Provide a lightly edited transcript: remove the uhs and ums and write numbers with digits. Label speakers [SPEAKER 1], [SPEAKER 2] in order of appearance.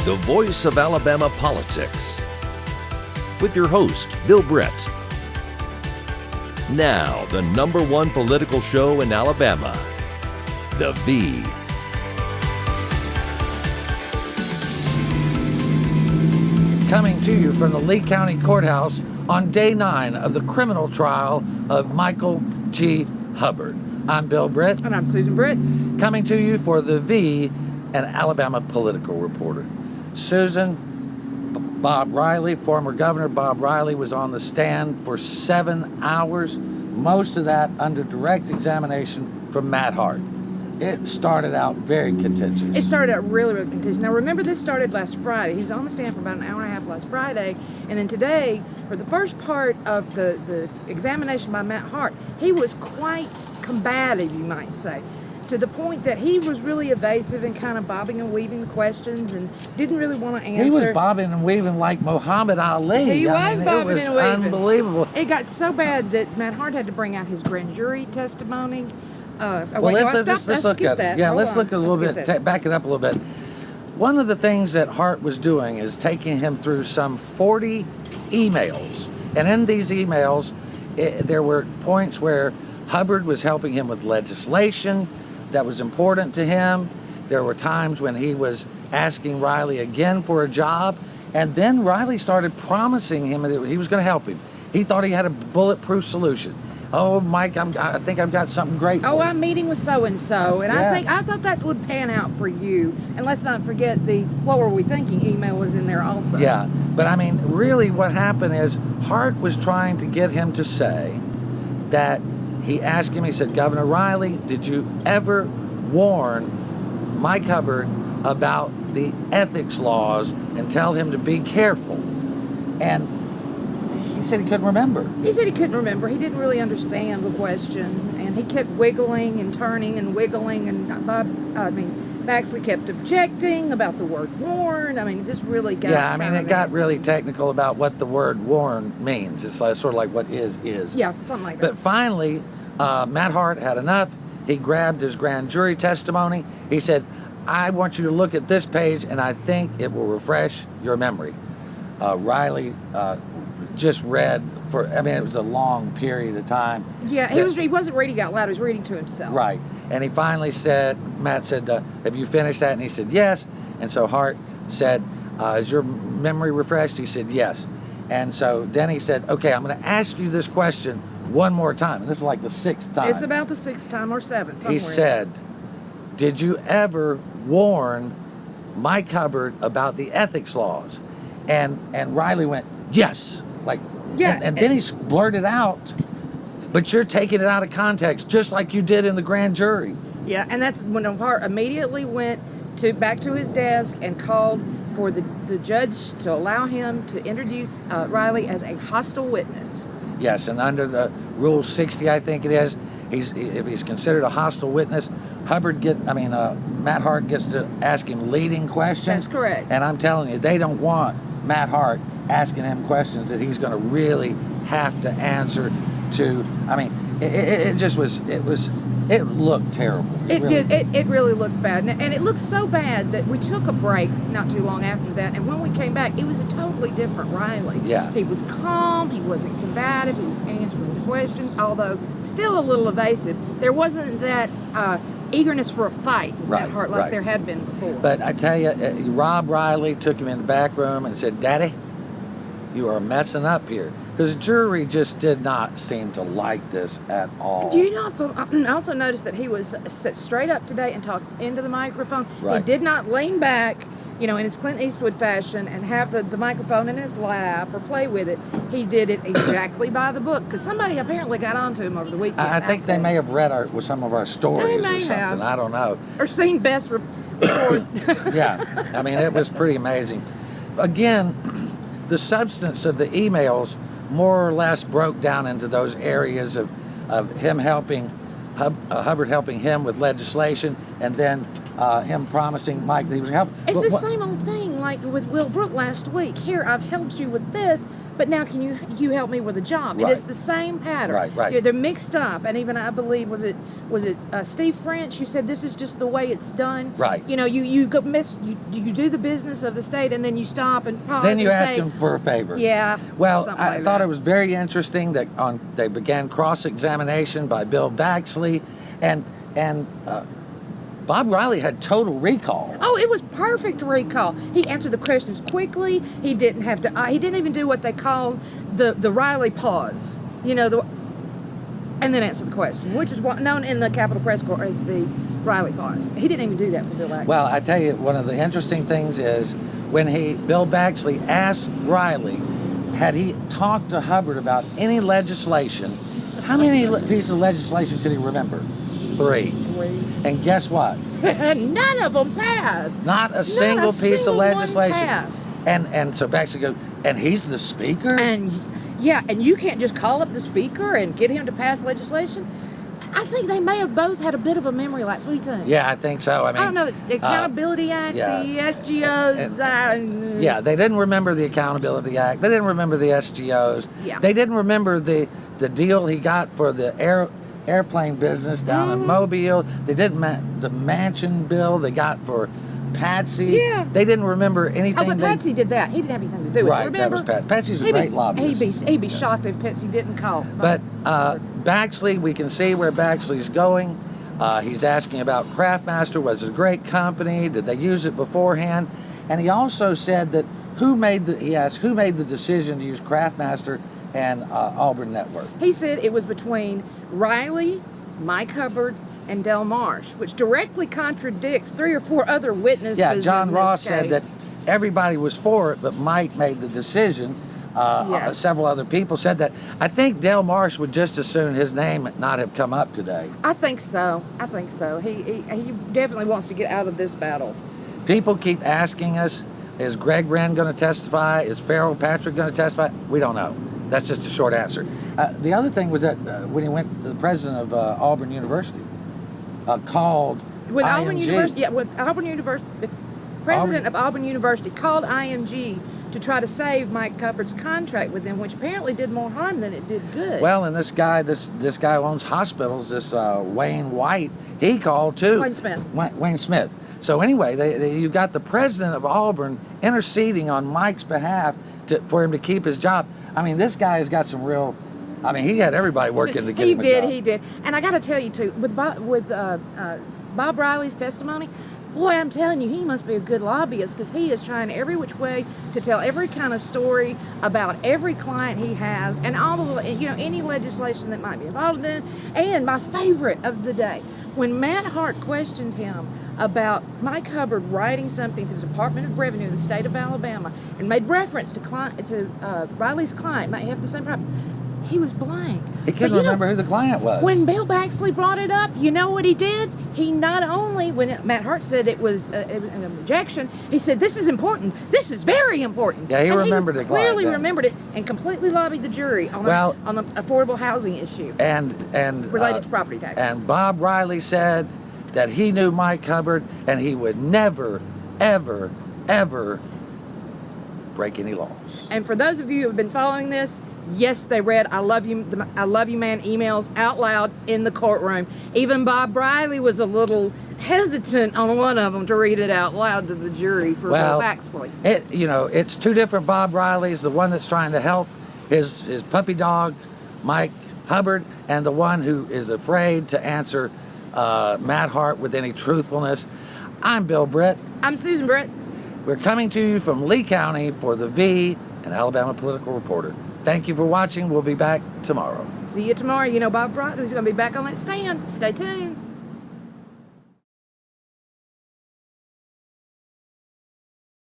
[SPEAKER 1] the voice of Alabama politics, with your host, Bill Brett. Now, the #1 political show in Alabama, The V.
[SPEAKER 2] Coming to you from the Lee County Courthouse on day 9 of the criminal trial of Michael G. Hubbard. I'm Bill Britt.
[SPEAKER 3] And I'm Susan Britt.
[SPEAKER 2] Coming to you for the V, an Alabama political reporter. Susan, Bob Riley, former Governor Bob Riley, was on the stand for 7 hours, most of that under direct examination from Matt Hart. It started out very contentious.
[SPEAKER 3] It started out really, really contentious. Now, remember, this started last Friday. He was on the stand for about an hour and a half last Friday. And then today, for the first part of the examination by Matt Hart, he was quite combative, you might say, to the point that he was really evasive and kind of bobbing and weaving the questions and didn't really want to answer.
[SPEAKER 2] He was bobbing and weaving like Muhammad Ali.
[SPEAKER 3] He was bobbing and weaving.
[SPEAKER 2] Unbelievable.
[SPEAKER 3] It got so bad that Matt Hart had to bring out his grand jury testimony.
[SPEAKER 2] Let's look at it. Yeah, let's look a little bit, back it up a little bit. One of the things that Hart was doing is taking him through some 40 emails. And in these emails, there were points where Hubbard was helping him with legislation that was important to him. There were times when he was asking Riley again for a job. And then Riley started promising him that he was going to help him. He thought he had a bulletproof solution. Oh, Mike, I think I've got something great for you.
[SPEAKER 3] I'm meeting with so-and-so, and
[SPEAKER 2] Yeah.
[SPEAKER 3] I thought that would pan out for you. And let's not forget the what were we thinking email was in there also.
[SPEAKER 2] Yeah, but I mean, really what happened is Hart was trying to get him to say that he asked him, he said, Governor Riley, did you ever warn Mike Hubbard about the ethics laws and tell him to be careful? And he said he couldn't remember.
[SPEAKER 3] He said he couldn't remember. He didn't really understand the question, and he kept wiggling and turning and wiggling, and Baxley kept objecting about the word warn. I mean, it just really got...
[SPEAKER 2] Yeah, I mean, it got really technical about what the word warn means. It's like, sort of like what is.
[SPEAKER 3] Yeah, something like that.
[SPEAKER 2] But finally, Matt Hart had enough. He grabbed his grand jury testimony. He said, I want you to look at this page, and I think it will refresh your memory. Riley just read it was a long period of time.
[SPEAKER 3] Yeah, he wasn't reading out loud, he was reading to himself.
[SPEAKER 2] Right. And he finally said, Matt said, have you finished that? And he said, yes. And so Hart said, is your memory refreshed? He said, yes. And so then he said, okay, I'm going to ask you this question one more time. And this is like the 6th time.
[SPEAKER 3] It's about the 6th time or 7th, somewhere.
[SPEAKER 2] He said, did you ever warn Mike Hubbard about the ethics laws? And Riley went, yes. And then he blurted out, but you're taking it out of context, just like you did in the grand jury.
[SPEAKER 3] Yeah, and that's when Hart immediately went back to his desk and called for the judge to allow him to introduce Riley as a hostile witness.
[SPEAKER 2] Yes, and under the Rule 60, I think it is, if he's considered a hostile witness, Matt Hart gets to ask him leading questions.
[SPEAKER 3] That's correct.
[SPEAKER 2] And I'm telling you, they don't want Matt Hart asking him questions that he's going to really have to answer to. I mean, it looked terrible.
[SPEAKER 3] It really looked bad. And it looked so bad that we took a break not too long after that. And when we came back, it was a totally different Riley.
[SPEAKER 2] Yeah.
[SPEAKER 3] He was calm. He wasn't combative. He was answering the questions, although still a little evasive. There wasn't that eagerness for a fight with Matt Hart like there had been before.
[SPEAKER 2] But I tell you, Rob Riley took him in the back room and said, Daddy, you are messing up here. Because the jury just did not seem to like this at all.
[SPEAKER 3] Do you also notice that he was set straight up today and talked into the microphone?
[SPEAKER 2] Right.
[SPEAKER 3] He did not lean back, in his Clint Eastwood fashion and have the microphone in his lap or play with it. He did it exactly by the book, because somebody apparently got onto him over the weekend.
[SPEAKER 2] I think they may have read some of our stories
[SPEAKER 3] They
[SPEAKER 2] or
[SPEAKER 3] may
[SPEAKER 2] something.
[SPEAKER 3] have.
[SPEAKER 2] I don't know.
[SPEAKER 3] Or seen Beth's report.
[SPEAKER 2] Yeah, I mean, it was pretty amazing. Again, the substance of the emails more or less broke down into those areas of him helping, Hubbard helping him with legislation, and then him promising Mike that he was helping.
[SPEAKER 3] It's the same old thing. like with Will Brook last week. Here, I've helped you with this, but now can you help me with a job?
[SPEAKER 2] Right.
[SPEAKER 3] It is the same pattern.
[SPEAKER 2] Right.
[SPEAKER 3] They're mixed up, and even I believe was it Steve French who said this is just the way it's done.
[SPEAKER 2] Right.
[SPEAKER 3] You know, you do the business of the state, and then you stop and pause.
[SPEAKER 2] Then you
[SPEAKER 3] and
[SPEAKER 2] ask him for a favor.
[SPEAKER 3] Yeah.
[SPEAKER 2] Well, I
[SPEAKER 3] like
[SPEAKER 2] thought
[SPEAKER 3] that.
[SPEAKER 2] it was very interesting that they began cross-examination by Bill Baxley, and Bob Riley had total recall.
[SPEAKER 3] Oh, it was perfect recall. He answered the questions quickly. He didn't have to. He didn't even do what they call the Riley pause. You know, and then answer the question, which is what known in the Capitol Press Corps as the Riley pause. He didn't even do that for Bill Baxley.
[SPEAKER 2] Well, I tell you, one of the interesting things is when Bill Baxley asked Riley, had he talked to Hubbard about any legislation? How many pieces of legislation could he remember? 3. And guess what?
[SPEAKER 3] None of them passed.
[SPEAKER 2] Not a single piece of legislation.
[SPEAKER 3] Passed.
[SPEAKER 2] And so Baxley goes, and he's the speaker?
[SPEAKER 3] And yeah, and you can't just call up the speaker and get him to pass legislation. I think they may have both had a bit of a memory lapse. What do you think?
[SPEAKER 2] Yeah, I think so. I mean,
[SPEAKER 3] I don't know. It's the Accountability Act, the SGOs.
[SPEAKER 2] Yeah, they didn't remember the Accountability Act. They didn't remember the SGOs.
[SPEAKER 3] Yeah.
[SPEAKER 2] They didn't remember the deal he got for the airplane business down in Mobile. They didn't the mansion bill they got for Patsy.
[SPEAKER 3] Yeah.
[SPEAKER 2] They didn't remember anything.
[SPEAKER 3] Oh, but Patsy did that. He didn't have anything to do with it.
[SPEAKER 2] Right,
[SPEAKER 3] Remember?
[SPEAKER 2] that was Patsy. Patsy's a great lobbyist.
[SPEAKER 3] He'd be shocked if Patsy didn't call.
[SPEAKER 2] But Baxley, we can see where Baxley's going. He's asking about Craftmaster. Was it a great company? Did they use it beforehand? And he also said that he asked who made the decision to use Craftmaster and Auburn Network.
[SPEAKER 3] He said it was between Riley, Mike Hubbard, and Del Marsh, which directly contradicts 3 or 4 other witnesses.
[SPEAKER 2] Yeah, John
[SPEAKER 3] in
[SPEAKER 2] Ross
[SPEAKER 3] this
[SPEAKER 2] said
[SPEAKER 3] case.
[SPEAKER 2] that everybody was for it, but Mike made the decision. Several other people said that. I think Del Marsh would just as soon his name not have come up today.
[SPEAKER 3] I think so. He definitely wants to get out of this battle.
[SPEAKER 2] People keep asking us, is Greg Wren going to testify? Is Farrell Patrick going to testify? We don't know. That's just a short answer. The other thing was that when he went, the president of Auburn University called
[SPEAKER 3] With
[SPEAKER 2] IMG.
[SPEAKER 3] Auburn University, with Auburn University, the president of Auburn University called IMG to try to save Mike Hubbard's contract with them, which apparently did more harm than it did good.
[SPEAKER 2] Well, and this guy who owns hospitals, this Wayne White, he called too.
[SPEAKER 3] Wayne Smith.
[SPEAKER 2] Wayne Smith. So anyway, you've got the president of Auburn interceding on Mike's behalf for him to keep his job. I mean, this guy has got some real. I mean, he had everybody working to get him a job.
[SPEAKER 3] He did. And I got to tell you too, with Bob Riley's testimony, boy, I'm telling you, he must be a good lobbyist because he is trying every which way to tell every kind of story about every client he has and all the any legislation that might be involved in. And my favorite of the day, when Matt Hart questioned him about Mike Hubbard writing something to the Department of Revenue in the state of Alabama and made reference to Riley's client might have the same problem. He was blank.
[SPEAKER 2] He couldn't remember who the client was.
[SPEAKER 3] When Bill Baxley brought it up, you know what he did? He not only, when Matt Hart said it was an objection, he said, this is important. This is very important.
[SPEAKER 2] Yeah, he remembered it.
[SPEAKER 3] Clearly remembered it and completely lobbied the jury on the affordable housing issue
[SPEAKER 2] and
[SPEAKER 3] related to property taxes.
[SPEAKER 2] And Bob Riley said that he knew Mike Hubbard and he would never, ever, ever break any laws.
[SPEAKER 3] And for those of you who have been following this, yes, they read I love you man emails out loud in the courtroom. Even Bob Riley was a little hesitant on one of them to read it out loud to the jury for Bill Baxley.
[SPEAKER 2] It's 2 different Bob Rileys, the one that's trying to help his puppy dog, Mike Hubbard, and the one who is afraid to answer Matt Hart with any truthfulness. I'm Bill Britt.
[SPEAKER 3] I'm Susan Britt.
[SPEAKER 2] We're coming to you from Lee County for the V, an Alabama political reporter. Thank you for watching. We'll be back tomorrow.
[SPEAKER 3] See you tomorrow. Bob Riley's going to be back on that stand. Stay tuned.